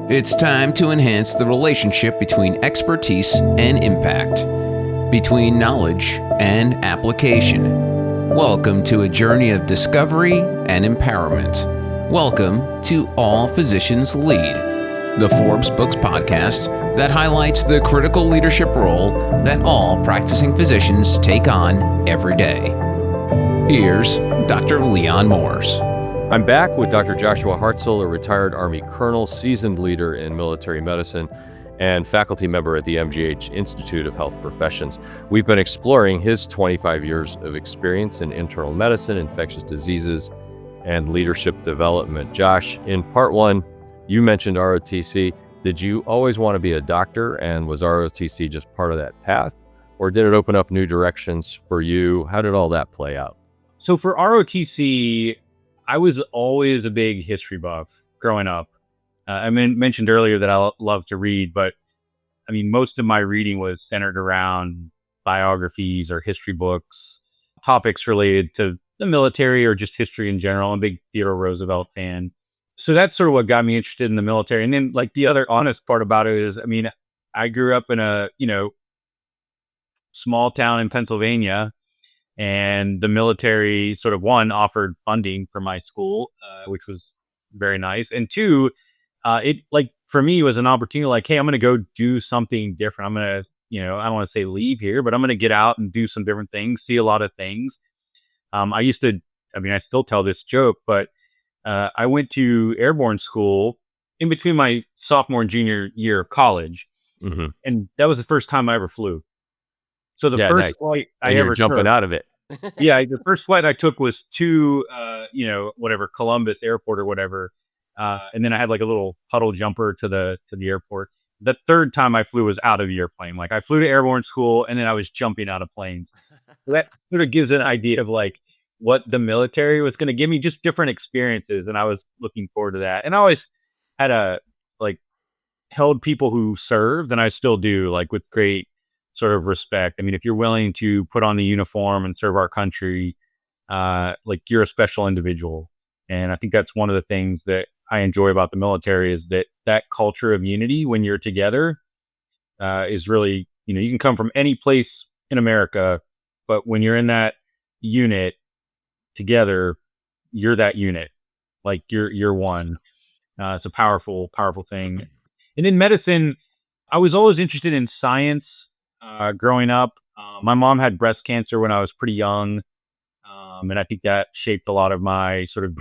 It's time to enhance the relationship between expertise and impact, between knowledge and application. Welcome to a journey of discovery and empowerment. Welcome to All Physicians Lead, the Forbes Books podcast that highlights the critical leadership role that all practicing physicians take on every day. Here's Dr. Leon Morse. I'm back with Dr. Joshua Hartzell, a retired Army colonel, seasoned leader in military medicine, and faculty member at the MGH Institute of Health Professions. We've been exploring his 25 years of experience in internal medicine, infectious diseases, and leadership development. Josh, in part one, you mentioned ROTC. Did you always want to be a doctor, and was ROTC just part of that path, or did it open up new directions for you? How did all that play out? So for ROTC, I was always a big history buff growing up. I mentioned earlier that I love to read, but I mean, most of my reading was centered around biographies or history books, topics related to the military or just history in general. I'm a big Theodore Roosevelt fan. So that's sort of what got me interested in the military. And then like the other honest part about it is, I mean, I grew up in a, small town in Pennsylvania. And the military sort of offered funding for my school, which was very nice. And two, it like for me was an opportunity like, hey, I'm going to go do something different. I'm going to, I don't want to say leave here, but I'm going to get out and do some different things, see a lot of things. I still tell this joke, but I went to airborne school in between my sophomore and junior year of college. Mm-hmm. And that was the first time I ever flew. So the first flight I ever jumping out of it. Yeah, the first flight I took was to, Columbus Airport or whatever. And then I had like a little huddle jumper to the airport. The third time I flew was out of the airplane. Like I flew to airborne school and then I was jumping out of planes. So that sort of gives an idea of like what the military was going to give me, just different experiences. And I was looking forward to that. And I always had held people who served, and I still do, like with great sort of respect. I mean, if you're willing to put on the uniform and serve our country, you're a special individual. And I think that's one of the things that I enjoy about the military is that culture of unity when you're together is really, you can come from any place in America, but when you're in that unit together, you're that unit, like you're one. It's a powerful, powerful thing. And in medicine, I was always interested in science. Growing up, my mom had breast cancer when I was pretty young. And I think that shaped a lot of my sort of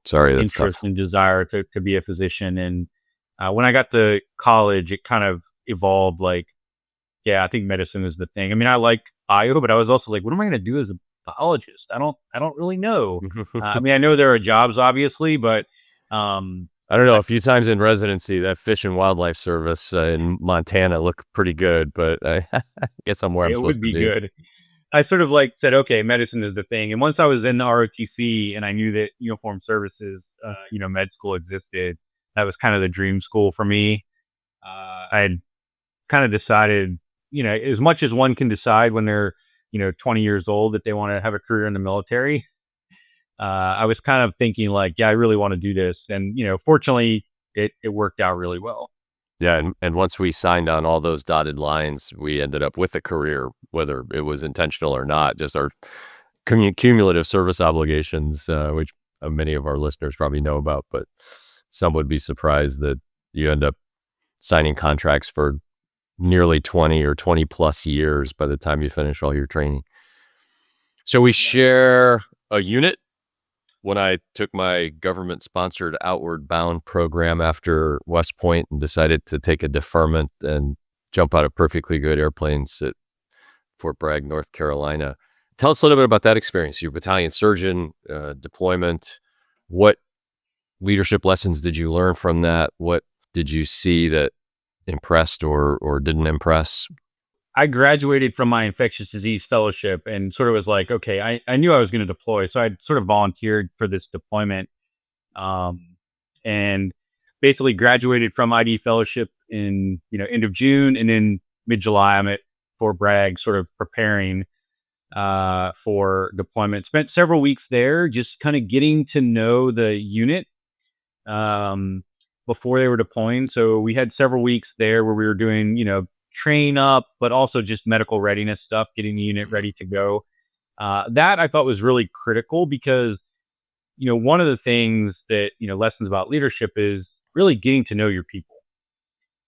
interest and desire to be a physician. And when I got to college, it kind of evolved I think medicine is the thing. I mean, I like bio, but I was also like, what am I going to do as a biologist? I don't really know. I know there are jobs obviously, but I don't know. A few times in residency, that Fish and Wildlife Service in Montana looked pretty good, but I guess I'm where I'm supposed to be. It would be good. I sort of said, okay, medicine is the thing. And once I was in the ROTC and I knew that uniform services, med school existed, that was kind of the dream school for me. I had kind of decided, as much as one can decide when they're, 20 years old that they want to have a career in the military. I was kind of thinking I really want to do this. And, fortunately it worked out really well. Yeah. And once we signed on all those dotted lines, we ended up with a career, whether it was intentional or not, just our cumulative service obligations, which many of our listeners probably know about, but some would be surprised that you end up signing contracts for nearly 20 or 20 plus years by the time you finish all your training. So we share a unit. When I took my government-sponsored Outward Bound program after West Point and decided to take a deferment and jump out of perfectly good airplanes at Fort Bragg, North Carolina. Tell us a little bit about that experience. You're a battalion surgeon, deployment. What leadership lessons did you learn from that? What did you see that impressed or didn't impress? I graduated from my infectious disease fellowship and sort of was like, okay, I knew I was going to deploy. So I sort of volunteered for this deployment and basically graduated from ID fellowship in, end of June. And then mid-July, I'm at Fort Bragg sort of preparing for deployment. Spent several weeks there just kind of getting to know the unit. before they were deploying. So we had several weeks there where we were doing, train up, but also just medical readiness stuff, getting the unit ready to go. That I thought was really critical because, one of the things that, lessons about leadership is really getting to know your people.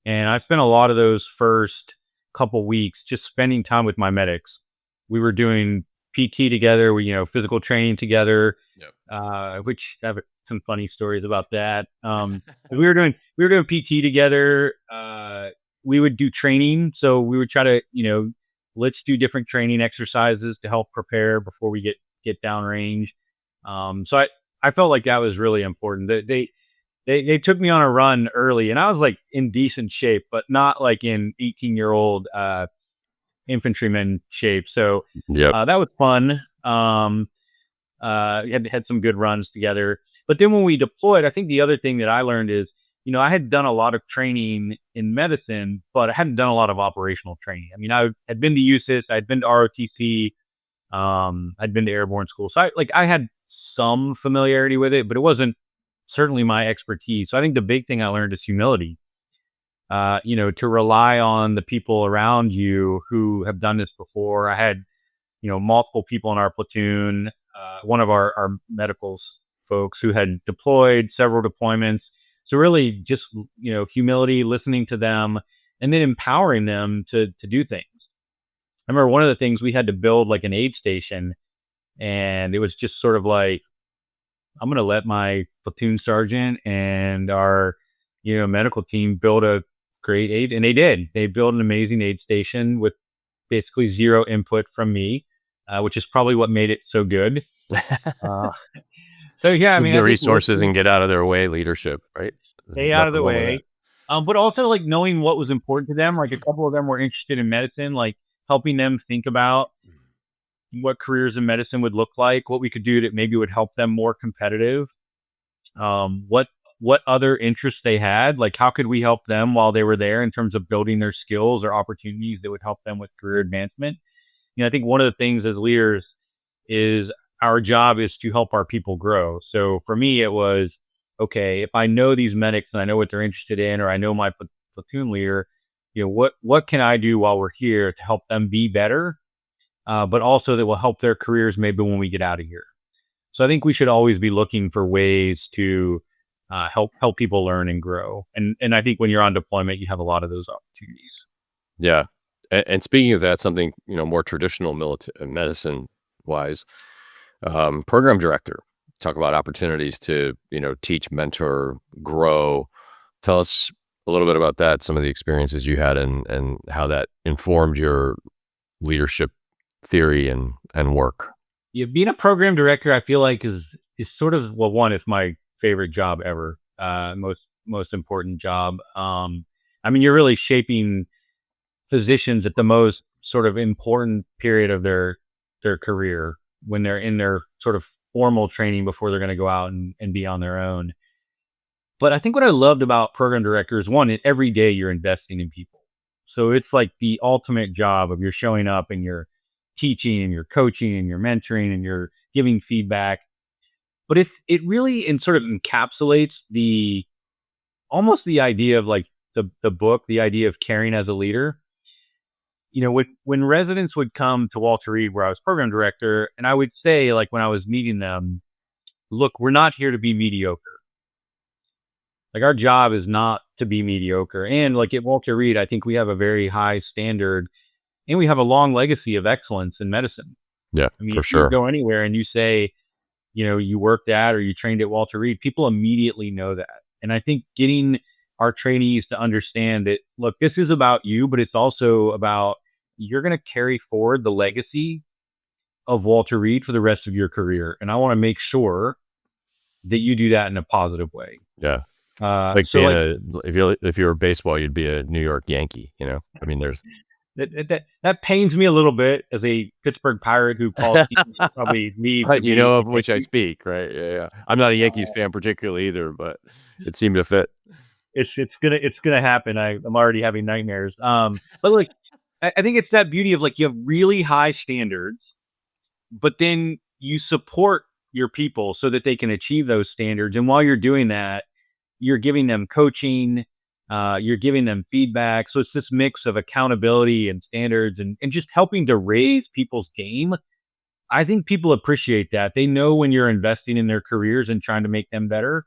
And I spent a lot of those first couple weeks just spending time with my medics. We were doing PT together, physical training together, Yep. which I have some funny stories about that. We were doing PT together. We would do training, so we would try to, let's do different training exercises to help prepare before we get downrange. So I felt like that was really important. They took me on a run early, and I was like in decent shape, but not like in 18-year-old infantryman shape. So Yep. that was fun. Had some good runs together. But then when we deployed, I think the other thing that I learned is, I had done a lot of training in medicine, but I hadn't done a lot of operational training. I mean, I had been to USIS, I'd been to ROTC, I'd been to airborne school. So I had some familiarity with it, but it wasn't certainly my expertise. So I think the big thing I learned is humility. To rely on the people around you who have done this before. I had, multiple people in our platoon, one of our medicals folks who had deployed several deployments. So really just, humility, listening to them, and then empowering them to do things. I remember one of the things we had to build like an aid station, and it was just sort of like, I'm going to let my platoon sergeant and our, medical team build a great aid. And they did. They built an amazing aid station with basically zero input from me, which is probably what made it so good. Uh, so yeah, I mean, the I think resources and get out of their way leadership, right? stay out of the Nothing wrong with way. But also like knowing what was important to them. Like a couple of them were interested in medicine, like helping them think about what careers in medicine would look like, what we could do that maybe would help them more competitive. What other interests they had, like how could we help them while they were there in terms of building their skills or opportunities that would help them with career advancement. I think one of the things as leaders is our job is to help our people grow. So for me, it was, okay, if I know these medics and I know what they're interested in, or I know my platoon leader, what can I do while we're here to help them be better, but also that will help their careers maybe when we get out of here. So I think we should always be looking for ways to help people learn and grow. And I think when you're on deployment, you have a lot of those opportunities. Yeah. And speaking of that, something, more traditional medicine wise, program director, talk about opportunities to, teach, mentor, grow. Tell us a little bit about that, some of the experiences you had and how that informed your leadership theory and work. Yeah, being a program director, I feel like is sort of, well, one, it's my favorite job ever. Most important job. I mean, you're really shaping physicians at the most sort of important period of their career when they're in their sort of formal training before they're going to go out and be on their own. But I think what I loved about program directors, one, every day you're investing in people. So it's like the ultimate job of you're showing up and you're teaching and you're coaching and you're mentoring and you're giving feedback. But if it really sort of encapsulates almost the idea of like the book, the idea of caring as a leader. When residents would come to Walter Reed, where I was program director, and I would say, like, when I was meeting them, look, we're not here to be mediocre. Like, our job is not to be mediocre. And like at Walter Reed, I think we have a very high standard and we have a long legacy of excellence in medicine. Yeah, I mean, for if you sure. go anywhere and you say, you worked at or you trained at Walter Reed, people immediately know that. And I think getting our trainees to understand that, look, this is about you, but it's also about you're going to carry forward the legacy of Walter Reed for the rest of your career. And I want to make sure that you do that in a positive way. Yeah. Like So being like if you were baseball, you'd be a New York Yankee, I mean, there's that pains me a little bit as a Pittsburgh Pirate who calls teams to probably leave to but you be know of which I speak, right? Yeah, yeah. I'm not a Yankees fan particularly either, but it seemed to fit. it's gonna happen. I'm already having nightmares. But like I think it's that beauty of like you have really high standards, but then you support your people so that they can achieve those standards. And while you're doing that, you're giving them coaching, you're giving them feedback. So it's this mix of accountability and standards and just helping to raise people's game. I think people appreciate that. They know when you're investing in their careers and trying to make them better.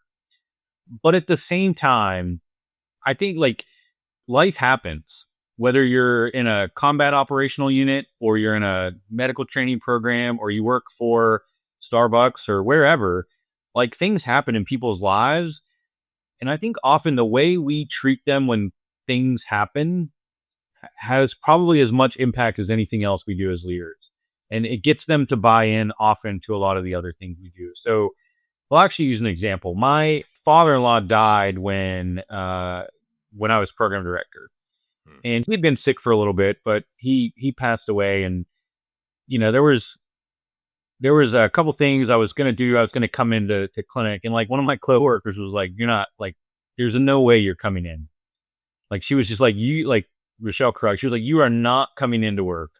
But at the same time, I think like life happens, whether you're in a combat operational unit or you're in a medical training program or you work for Starbucks or wherever, like things happen in people's lives. And I think often the way we treat them when things happen has probably as much impact as anything else we do as leaders. And it gets them to buy in often to a lot of the other things we do. So I'll actually use an example. My father-in-law died when I was program director, and he'd been sick for a little bit, but he passed away. And you know, there was a couple things I was gonna do. I was gonna come into to clinic, and like one of my coworkers was like, "You're not like, there's no way you're coming in." Like she was just like, "You like Rochelle Krug." She was like, "You are not coming into work.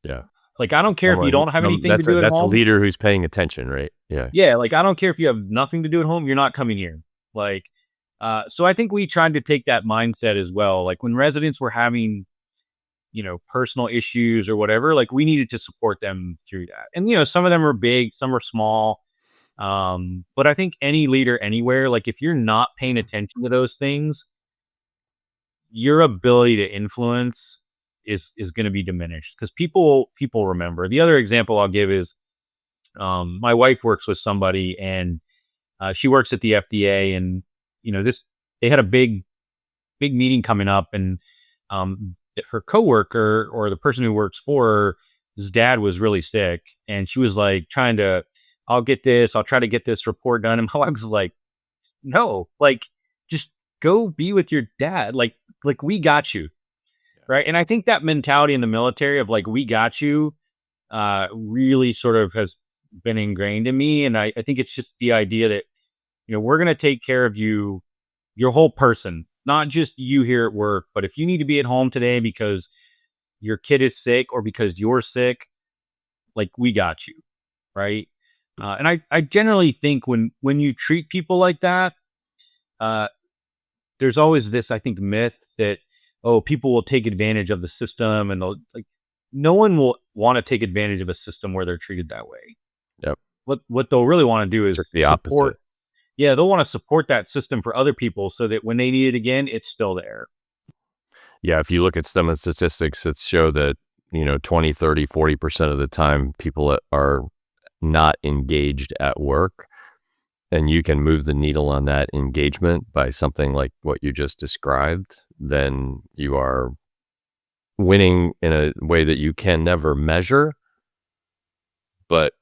Yeah. Like I don't care if you don't have anything to do at That's a home. leader who's paying attention, right? Yeah. Yeah, like I don't care if you have nothing to do at home. You're not coming here." Like, so I think we tried to take that mindset as well. Like when residents were having personal issues or whatever, like we needed to support them through that. And some of them are big, some are small. But I think any leader anywhere, like if you're not paying attention to those things, your ability to influence is going to be diminished because people remember. The other example I'll give is my wife works with somebody and she works at the FDA, and this they had a big meeting coming up, and her coworker or the person who works for her, his dad was really sick, and she was like trying to, I'll try to get this report done, and my wife was like, no, like just go be with your dad, like we got you, right? And I think that mentality in the military of like we got you, really sort of has been ingrained in me, and I think it's just the idea that we're gonna take care of you, your whole person, not just you here at work. But if you need to be at home today because your kid is sick or because you're sick, like we got you, right? And I generally think when you treat people like that, uh, there's always this, I think, myth that, oh, people will take advantage of the system, and they'll like no one will want to take advantage of a system where they're treated that way. Yep. What they'll really want to do is Just the support. opposite. Yeah, they'll want to support that system for other people so that when they need it again, it's still there. Yeah, if you look at some of the statistics that show that, 20, 30, 40% of the time people are not engaged at work, and you can move the needle on that engagement by something like what you just described, then you are winning in a way that you can never measure, but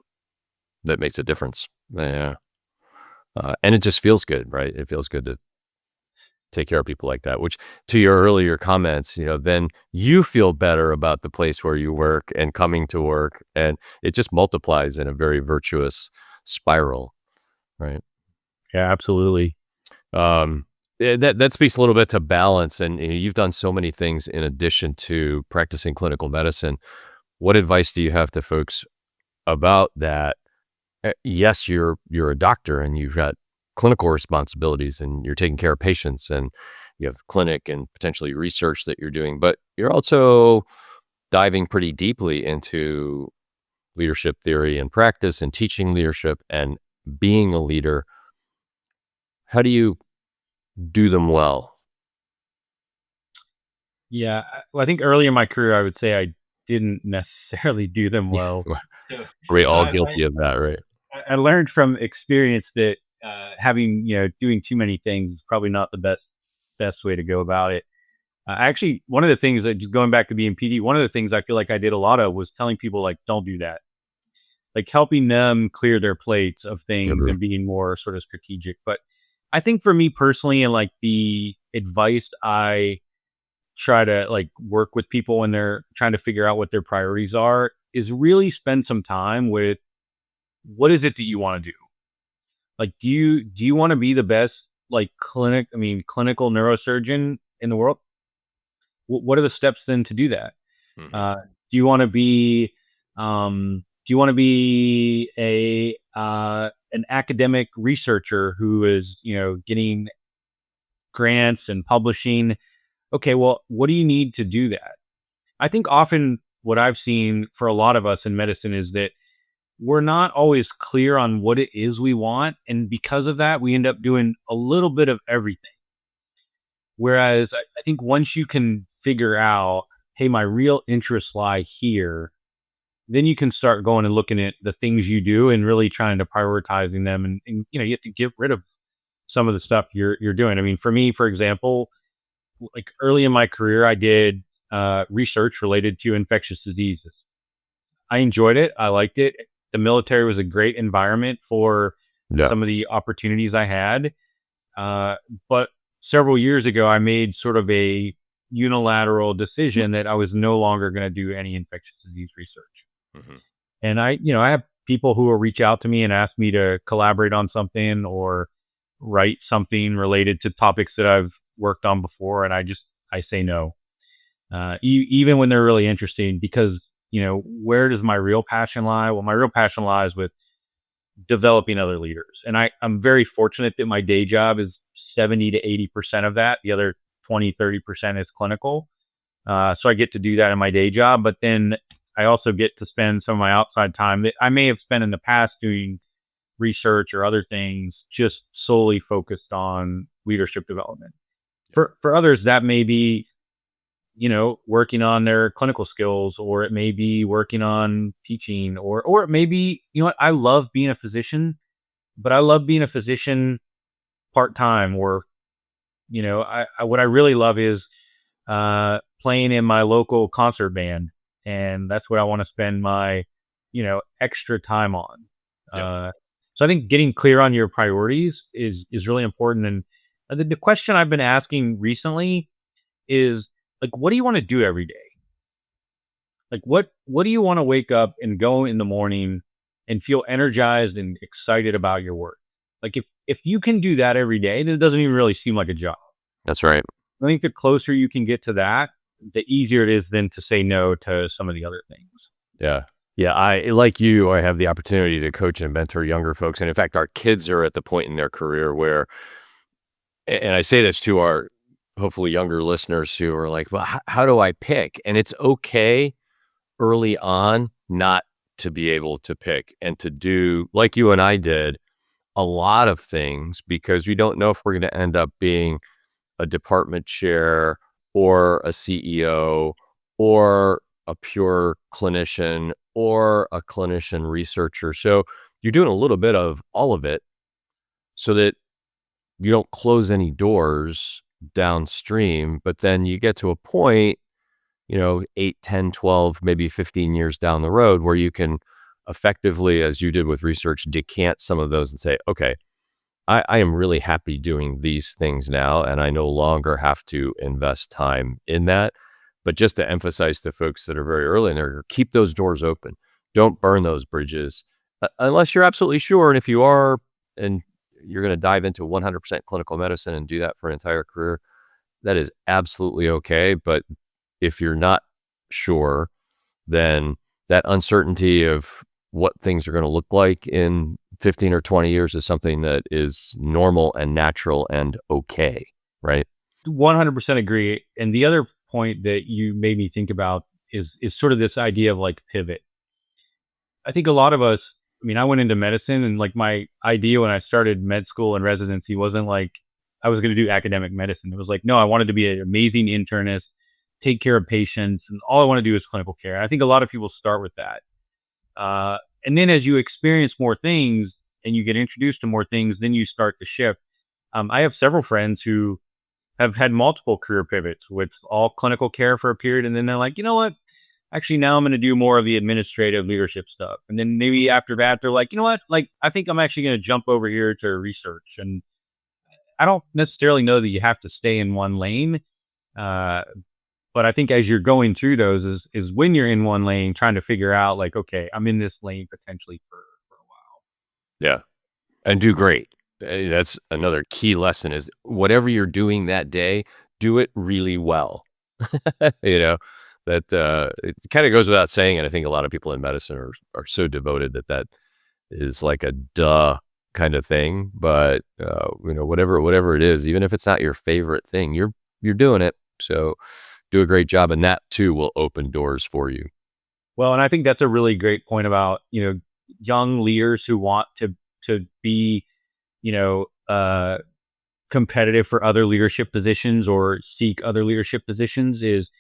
that makes a difference. Yeah. And it just feels good, right? It feels good to take care of people like that, which to your earlier comments, then you feel better about the place where you work and coming to work, and it just multiplies in a very virtuous spiral, right? Yeah, absolutely. That speaks a little bit to balance, and you've done so many things in addition to practicing clinical medicine. What advice do you have to folks about that? Yes, you're a doctor and you've got clinical responsibilities and you're taking care of patients and you have clinic and potentially research that you're doing, but you're also diving pretty deeply into leadership theory and practice and teaching leadership and being a leader. How do you do them well? Yeah, well, I think early in my career, I would say I didn't necessarily do them Yeah. well. So, We all I guilty of that, right? I learned from experience that, having, doing too many things is probably not the best way to go about it. Actually, one of the things that just going back to being PD, one of the things I feel like I did a lot of was telling people like, don't do that. Like helping them clear their plates of I things agree. and being more sort of strategic. But I think for me personally, and like the advice I try to like work with people when they're trying to figure out what their priorities are is really spend some time with what is it that you want to do? Like, do you want to be the best like clinical neurosurgeon in the world? What are the steps then to do that? Mhm. Uh, do you want to be do you want to be a an academic researcher who is getting grants and publishing. Okay, well, what do you need to do that? I think often what I've seen for a lot of us in medicine is that we're not always clear on what it is we want. And because of that, we end up doing a little bit of everything. Whereas I think once you can figure out, hey, my real interests lie here, then you can start going and looking at the things you do and really trying to prioritizing them. And you have to get rid of some of the stuff you're doing. I mean, for me, for example, like early in my career, I did research related to infectious diseases. I enjoyed it. I liked it. The military was a great environment for Yeah. some of the opportunities I had. But several years ago, I made sort of a unilateral decision that I was no longer going to do any infectious disease research. Mhm. And I have people who will reach out to me and ask me to collaborate on something or write something related to topics that I've worked on before. And I say no, even when they're really interesting, because, where does my real passion lie? Well, my real passion lies with developing other leaders. And I'm very fortunate that my day job is 70 to 80% of that. The other 20, 30% is clinical. So I get to do that in my day job, but then I also get to spend some of my outside time that I may have spent in the past doing research or other things, just solely focused on leadership development. For others, that may be, working on their clinical skills, or it may be working on teaching, or it may be, I love being a physician, but I love being a physician part time, or, what I really love is playing in my local concert band, and that's what I want to spend my, extra time on. Yeah. So I think getting clear on your priorities is really important. And the question I've been asking recently is, like, what do you want to do every day? Like, what do you want to wake up and go in the morning and feel energized and excited about your work? Like, if you can do that every day, then it doesn't even really seem like a job. That's right. I think the closer you can get to that, the easier it is then to say no to some of the other things. Yeah. Yeah. Like you, I have the opportunity to coach and mentor younger folks. And in fact, our kids are at the point in their career where, and I say this to our hopefully younger listeners who are like, well, how do I pick? And it's okay early on not to be able to pick and to do, like you and I did, a lot of things, because we don't know if we're going to end up being a department chair or a CEO or a pure clinician or a clinician researcher. So you're doing a little bit of all of it so that you don't close any doors downstream, but then you get to a point, 8, 10, 12, maybe 15 years down the road where you can effectively, as you did with research, decant some of those and say, okay, I am really happy doing these things now, and I no longer have to invest time in that. But just to emphasize to folks that are very early in there, keep those doors open. Don't burn those bridges unless you're absolutely sure. And if you are, and you're going to dive into 100% clinical medicine and do that for an entire career, that is absolutely okay. But if you're not sure, then that uncertainty of what things are going to look like in 15 or 20 years is something that is normal and natural and okay, right? 100% agree. And the other point that you made me think about is sort of this idea of like pivot. I think a lot of us, I mean, I went into medicine, and like my idea when I started med school and residency wasn't like I was going to do academic medicine. It was like, no, I wanted to be an amazing internist, take care of patients, and all I want to do is clinical care. I think a lot of people start with that. And then as you experience more things and you get introduced to more things, then you start to shift. I have several friends who have had multiple career pivots with all clinical care for a period. And then they're like, you know what? Actually, now I'm going to do more of the administrative leadership stuff. And then maybe after that, they're like, you know what? Like, I think I'm actually going to jump over here to research. And I don't necessarily know that you have to stay in one lane. But I think as you're going through those is when you're in one lane, trying to figure out like, okay, I'm in this lane potentially for a while. Yeah. And do great. That's another key lesson is whatever you're doing that day, do it really well. That it kind of goes without saying. And I think a lot of people in medicine are so devoted that is like a duh kind of thing, but whatever it is, even if it's not your favorite thing, you're doing it. So do a great job, and that too will open doors for you. Well, and I think that's a really great point about, young leaders who want to be, you know, uh, competitive for other leadership positions or seek other leadership positions is,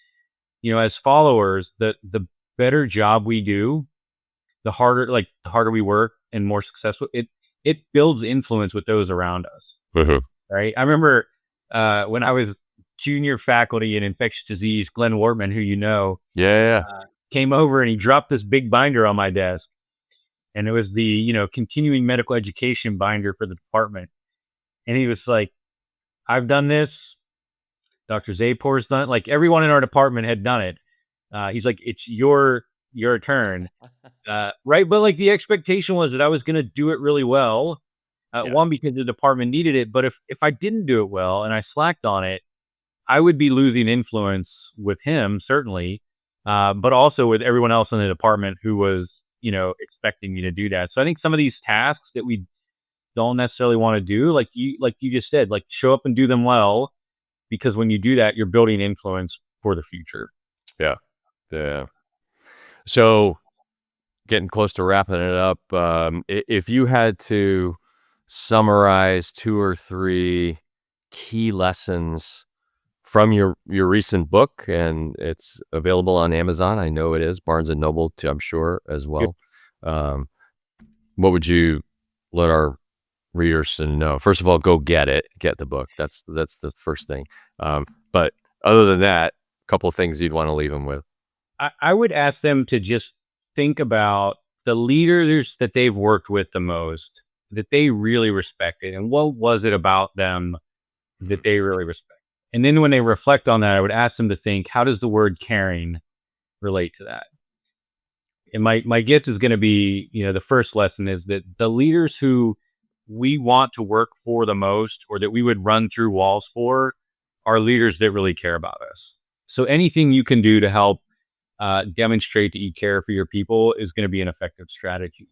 as followers, the better job we do, the harder we work and more successful, it builds influence with those around us. Mhm. Right. I remember when I was junior faculty in infectious disease, Glenn Wortman, who Yeah. came over and he dropped this big binder on my desk. And it was the, continuing medical education binder for the department. And he was like, I've done this. Dr. Zapor's done it. Like everyone in our department had done it. He's like, it's your turn. Right. But like the expectation was that I was going to do it really well. Yeah. One, because the department needed it. But if I didn't do it well and I slacked on it, I would be losing influence with him, certainly. But also with everyone else in the department who was, expecting me to do that. So I think some of these tasks that we don't necessarily want to do, like you just said, like show up and do them well, because when you do that, you're building influence for the future. Yeah. So getting close to wrapping it up, if you had to summarize 2 or 3 key lessons from your recent book, and it's available on Amazon. I know it is, Barnes and Noble too, I'm sure, as well. What would you let our readers know? First of all, go get the book. That's the first thing. But other than that, a couple of things you'd want to leave them with. I would ask them to just think about the leaders that they've worked with the most, that they really respected, and what was it about them that they really respect. And then when they reflect on that, I would ask them to think, how does the word caring relate to that? And my gift is going to be, the first lesson is that the leaders who we want to work for the most, or that we would run through walls for, are leaders that really care about us. So anything you can do to help demonstrate that you care for your people is going to be an effective strategy.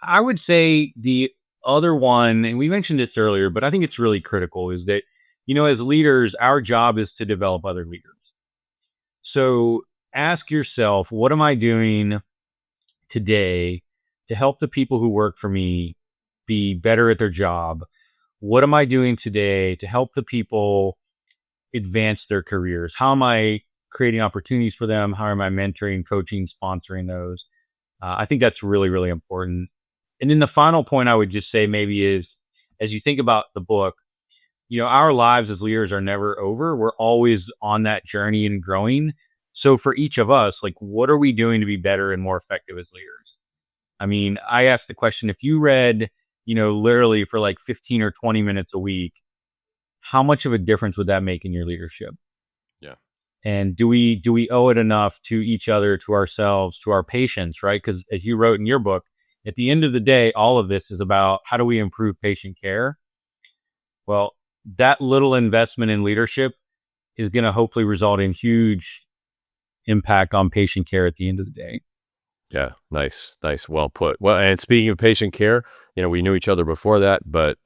I would say the other one, and we mentioned this earlier, but I think it's really critical, is that, as leaders, our job is to develop other leaders. So ask yourself, what am I doing today to help the people who work for me be better at their job? What am I doing today to help the people advance their careers? How am I creating opportunities for them? How am I mentoring, coaching, sponsoring those? I think that's really, really important. And then the final point I would just say maybe is, as you think about the book, our lives as leaders are never over. We're always on that journey and growing. So for each of us, like, what are we doing to be better and more effective as leaders? I mean, I asked the question, if you read, literally for like 15 or 20 minutes a week, how much of a difference would that make in your leadership? Yeah. And do we owe it enough to each other, to ourselves, to our patients, right? Because as you wrote in your book, at the end of the day, all of this is about how do we improve patient care? Well, that little investment in leadership is going to hopefully result in huge impact on patient care at the end of the day. Yeah, nice. Well put. Well, and speaking of patient care, we knew each other before that, but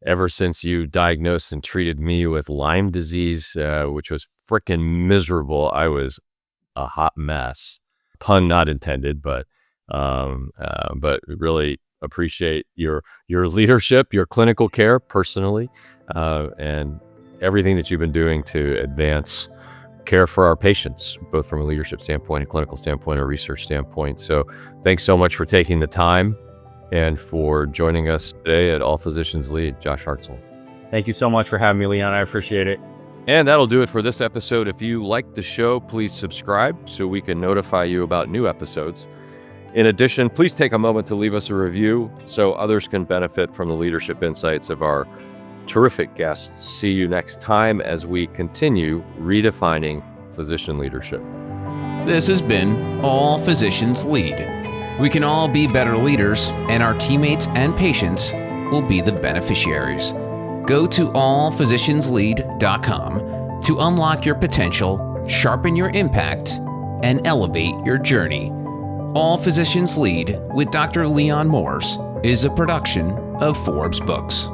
ever since you diagnosed and treated me with Lyme disease, which was freaking miserable, I was a hot mess. Pun not intended, but really appreciate your leadership, your clinical care personally, and everything that you've been doing to advance care for our patients, both from a leadership standpoint, a clinical standpoint, a research standpoint. So thanks so much for taking the time and for joining us today at All Physicians Lead, Josh Hartzell. Thank you so much for having me, Leon. I appreciate it. And that'll do it for this episode. If you like the show, please subscribe so we can notify you about new episodes. In addition, please take a moment to leave us a review so others can benefit from the leadership insights of our terrific guests. See you next time as we continue redefining physician leadership. This has been All Physicians Lead. We can all be better leaders, and our teammates and patients will be the beneficiaries. Go to allphysicianslead.com to unlock your potential, sharpen your impact, and elevate your journey. All Physicians Lead with Dr. Leon Morse, is a production of Forbes Books.